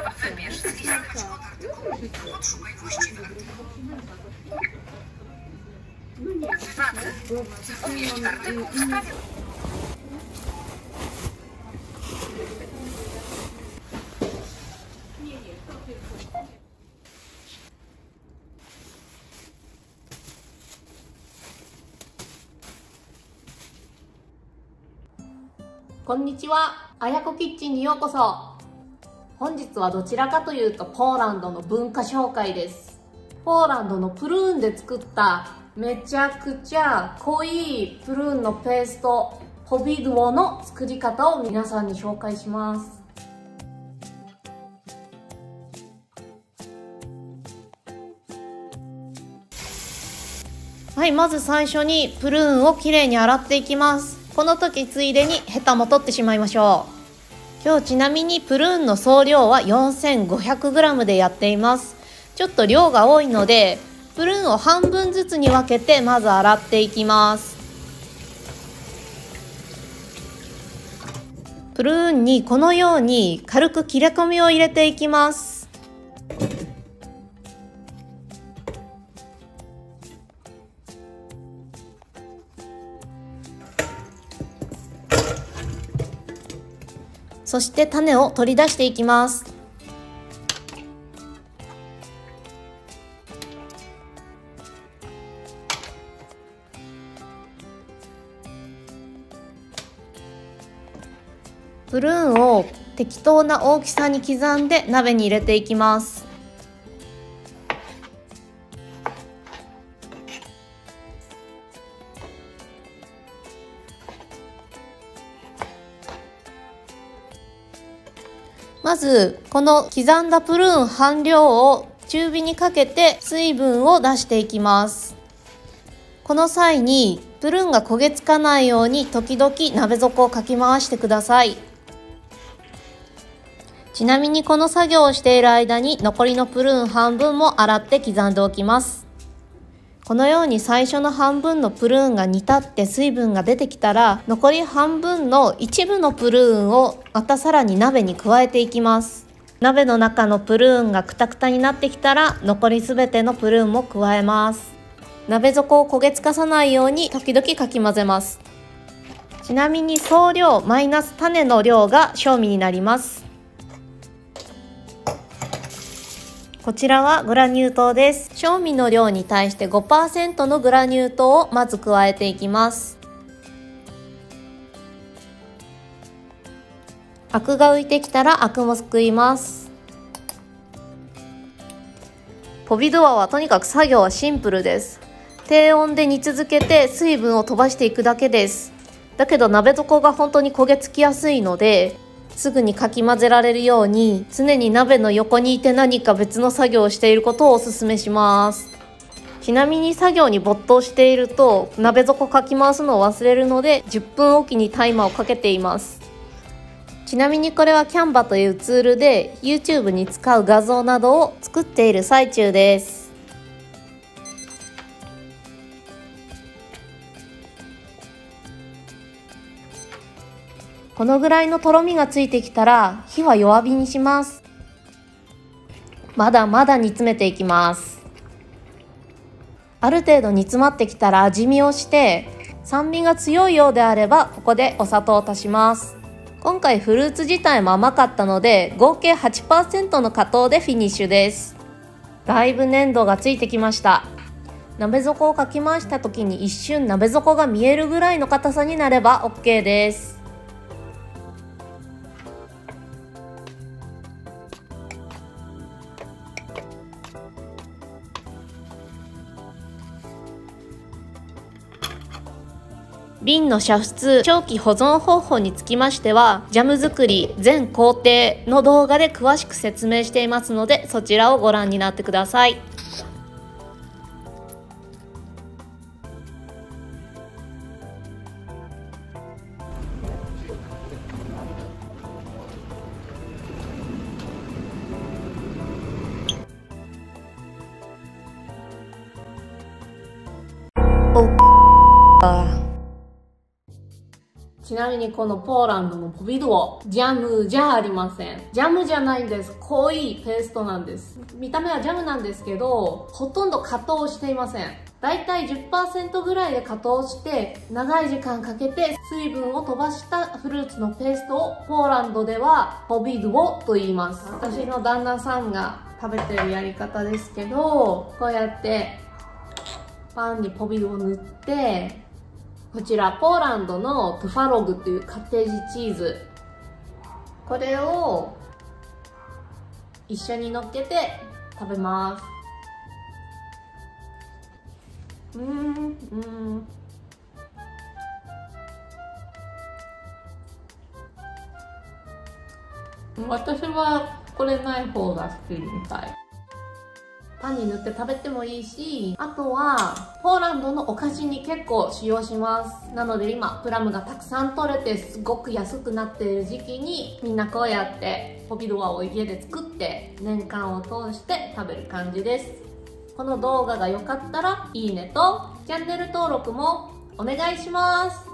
Wybierz z listy artykułów. Odszukaj właściwy artykuł. W wadze umieść artykuł w sprawie...こんにちは、あやこキッチンにようこそ。本日はどちらかというとポーランドの文化紹介です。ポーランドのプルーンで作っためちゃくちゃ濃いプルーンのペーストポビドゥオの作り方を皆さんに紹介します。はい、まず最初にプルーンをきれいに洗っていきます。この時ついでにヘタも取ってしまいましょう。今日ちなみにプルーンの総量は 4500g でやっています。ちょっと量が多いのでプルーンを半分ずつに分けてまず洗っていきます。プルーンにこのように軽く切れ込みを入れていきます。そして種を取り出していきます。プルーンを適当な大きさに刻んで鍋に入れていきます。まずこの刻んだプルーン半量を中火にかけて水分を出していきます。この際にプルーンが焦げつかないように時々鍋底をかき回してください。ちなみにこの作業をしている間に残りのプルーン半分も洗って刻んでおきます。このように最初の半分のプルーンが煮立って水分が出てきたら、残り半分の一部のプルーンをまたさらに鍋に加えていきます。鍋の中のプルーンがクタクタになってきたら残りすべてのプルーンも加えます。鍋底を焦げつかさないように時々かき混ぜます。ちなみに総量マイナス種の量が正味になります。こちらはグラニュー糖です。正味の量に対して 5% のグラニュー糖をまず加えていきます。アクが浮いてきたらアクもすくいます。ポビドゥアはとにかく作業はシンプルです。低温で煮続けて水分を飛ばしていくだけです。だけど鍋底が本当に焦げつきやすいので、すぐにかき混ぜられるように常に鍋の横にいて何か別の作業をしていることをお勧めします。ちなみに作業に没頭していると鍋底かき回すのを忘れるので10分おきにタイマーをかけています。ちなみにこれはキャンバというツールで YouTube に使う画像などを作っている最中です。このぐらいのとろみがついてきたら火は弱火にします。まだまだ煮詰めていきます。ある程度煮詰まってきたら味見をして酸味が強いようであればここでお砂糖を足します。今回フルーツ自体も甘かったので合計 8% の果糖でフィニッシュです。だいぶ粘度がついてきました。鍋底をかき回した時に一瞬鍋底が見えるぐらいの硬さになれば OK です。瓶の煮沸長期保存方法につきましてはジャム作り全工程の動画で詳しく説明していますのでそちらをご覧になってください。おちなみにこのポーランドのポビドオ、ジャムじゃありません。ジャムじゃないんです。濃いペーストなんです。見た目はジャムなんですけど、ほとんど加糖していません。だいたい 10% ぐらいで加糖して、長い時間かけて水分を飛ばしたフルーツのペーストをポーランドではポビドオと言います。私の旦那さんが食べてるやり方ですけど、こうやってパンにポビドオを塗って、こちらポーランドのトゥファログっていうカッテージチーズ、これを一緒に乗っけて食べます。私はこれない方が好きみたい。パンに塗って食べてもいいし、あとはポーランドのお菓子に結構使用します。なので今プラムがたくさん取れてすごく安くなっている時期に、みんなこうやってポビドアを家で作って年間を通して食べる感じです。この動画が良かったらいいねとチャンネル登録もお願いします。